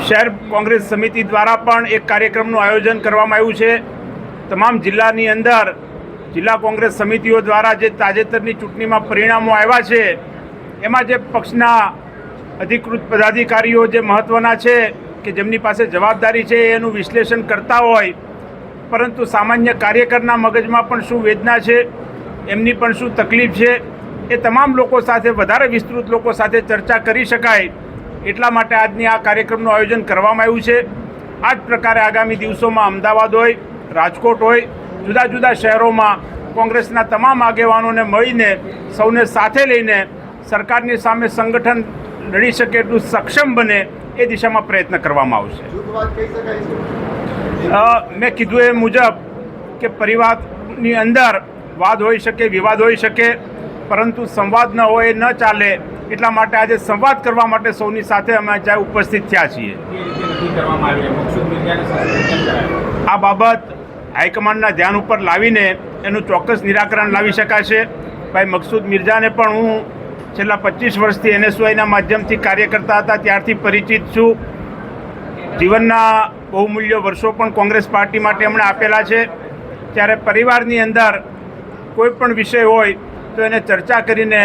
શહેર કોંગ્રેસ સમિતિ દ્વારા પણ એક કાર્યક્રમનું આયોજન કરવામાં આવ્યું છે। તમામ જિલ્લાની અંદર જિલ્લા કોંગ્રેસ સમિતિઓ દ્વારા જે તાજેતરની ચૂંટણીમાં પરિણામો આવ્યા છે એમાં જે પક્ષના અધિકૃત પદાધિકારીઓ જે મહત્ત્વના છે કે જેમની પાસે જવાબદારી છે એનું વિશ્લેષણ કરતા હોય, પરંતુ સામાન્ય કાર્યકરના મગજમાં પણ શું વેદના છે, એમની પણ શું તકલીફ છે, એ તમામ લોકો સાથે વધારે વિસ્તૃત લોકો સાથે ચર્ચા કરી શકાય એટલા માટે આજની આ કાર્યક્રમનું આયોજન કરવામાં આવ્યું છે। આ જ પ્રકારે આગામી દિવસોમાં અમદાવાદ હોય, રાજકોટ હોય, જુદા જુદા શહેરોમાં કોંગ્રેસના તમામ આગેવાનોને મળીને સૌને સાથે લઈને સરકારની સામે સંગઠન લડી શકે એટલું સક્ષમ બને એ દિશામાં પ્રયત્ન કરવામાં આવશે। મેં કીધું એ મુજબ કે પરિવારની અંદર વાદ હોઈ શકે, વિવાદ હોઈ શકે, પરંતુ સંવાદ ન હોય ન ચાલે એટલા માટે આજે સંવાદ કરવા માટે સૌની સાથે અમે જ્યાં ઉપસ્થિત થયા છીએ। આ બાબત હાઈકમાન્ડના ધ્યાન ઉપર લાવીને એનું ચોક્કસ નિરાકરણ લાવી શકાશે। ભાઈ મકસૂદ મિર્જાને પણ હું છેલ્લા 25 વર્ષથી NSYના માધ્યમથી કાર્ય કરતા હતા ત્યારથી પરિચિત છું। જીવનના બહુમૂલ્ય વર્ષો પણ કોંગ્રેસ પાર્ટી માટે એમણે આપેલા છે। ત્યારે પરિવારની અંદર કોઈ પણ વિષય હોય તો એને ચર્ચા કરીને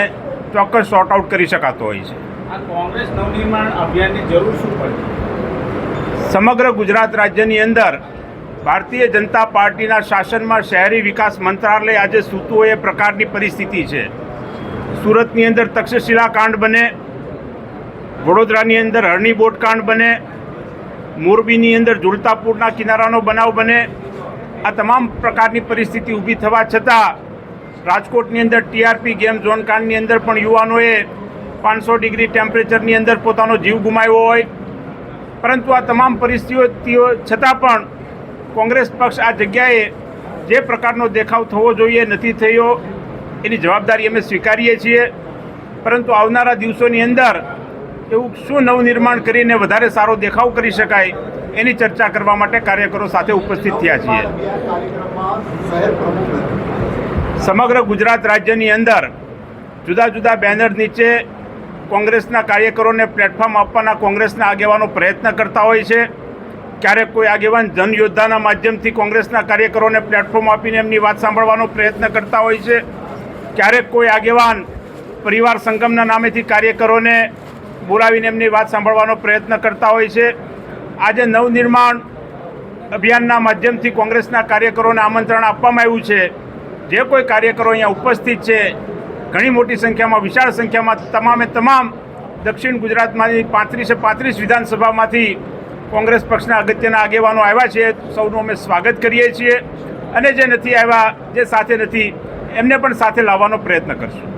ચોક્કસ સોર્ટ આઉટ કરી શકાતો હોય છે। આ કોંગ્રેસ નવનિર્માણ અભિયાનની જરૂર શું પડે? સમગ્ર ગુજરાત રાજ્યની અંદર ભારતીય જનતા પાર્ટીના શાસનમાં શહેરી વિકાસ મંત્રાલય આજે સૂતું હોય એ પ્રકારની પરિસ્થિતિ છે। સુરતની અંદર તક્ષશિલા કાંડ બને, વડોદરાની અંદર હરણી બોટ કાંડ બને, મોરબીની અંદર ઝુલતાપુરના કિનારાનો બનાવ બને, આ તમામ પ્રકારની પરિસ્થિતિ ઊભી થવા છતાં રાજકોટની અંદર TRP ગેમ ઝોન કાંડની અંદર પણ યુવાનોએ 500 ડિગ્રી ટેમ્પરેચરની અંદર પોતાનો જીવ ગુમાવ્યો હોય, પરંતુ આ તમામ પરિસ્થિતિઓ છતાં પણ કોંગ્રેસ પક્ષ આ જગ્યાએ જે પ્રકારનો દેખાવ થવો જોઈએ નથી થયો, એની જવાબદારી અમે સ્વીકારીએ છીએ। પરંતુ આવનારા દિવસોની અંદર એવું શું નવનિર્માણ કરીને વધારે સારો દેખાવ કરી શકાય એની ચર્ચા કરવા માટે કાર્યકરો સાથે ઉપસ્થિત થયા છીએ। સમગ્ર ગુજરાત રાજ્યની અંદર જુદા જુદા બેનર નીચે કોંગ્રેસના કાર્યકરોને પ્લેટફોર્મ આપવાના કોંગ્રેસના આગેવાનો પ્રયત્ન કરતા હોય છે। ક્યારેક કોઈ આગેવાન જનયોદ્ધાના માધ્યમથી કોંગ્રેસના કાર્યકરોને પ્લેટફોર્મ આપીને એમની વાત સાંભળવાનો પ્રયત્ન કરતા હોય છે। ક્યારેક કોઈ આગેવાન પરિવાર સંગમના નામેથી કાર્યકરોને બોલાવીને એમની વાત સાંભળવાનો પ્રયત્ન કરતા હોય છે। આજે નવનિર્માણ અભિયાનના માધ્યમથી કોંગ્રેસના કાર્યકરોને આમંત્રણ આપવામાં આવ્યું છે। જે કોઈ કાર્યકરો અહીંયા ઉપસ્થિત છે, ઘણી મોટી સંખ્યામાં, વિશાળ સંખ્યામાં તમામે તમામ દક્ષિણ ગુજરાતમાંથી 35 વિધાનસભામાંથી કોંગ્રેસ પક્ષના અગત્યના આગેવાનો આવ્યા છે। સૌનું અમે સ્વાગત કરીએ છીએ અને જે નથી આવ્યા, જે સાથે નથી, એમને પણ સાથે લાવવાનો પ્રયત્ન કરશું।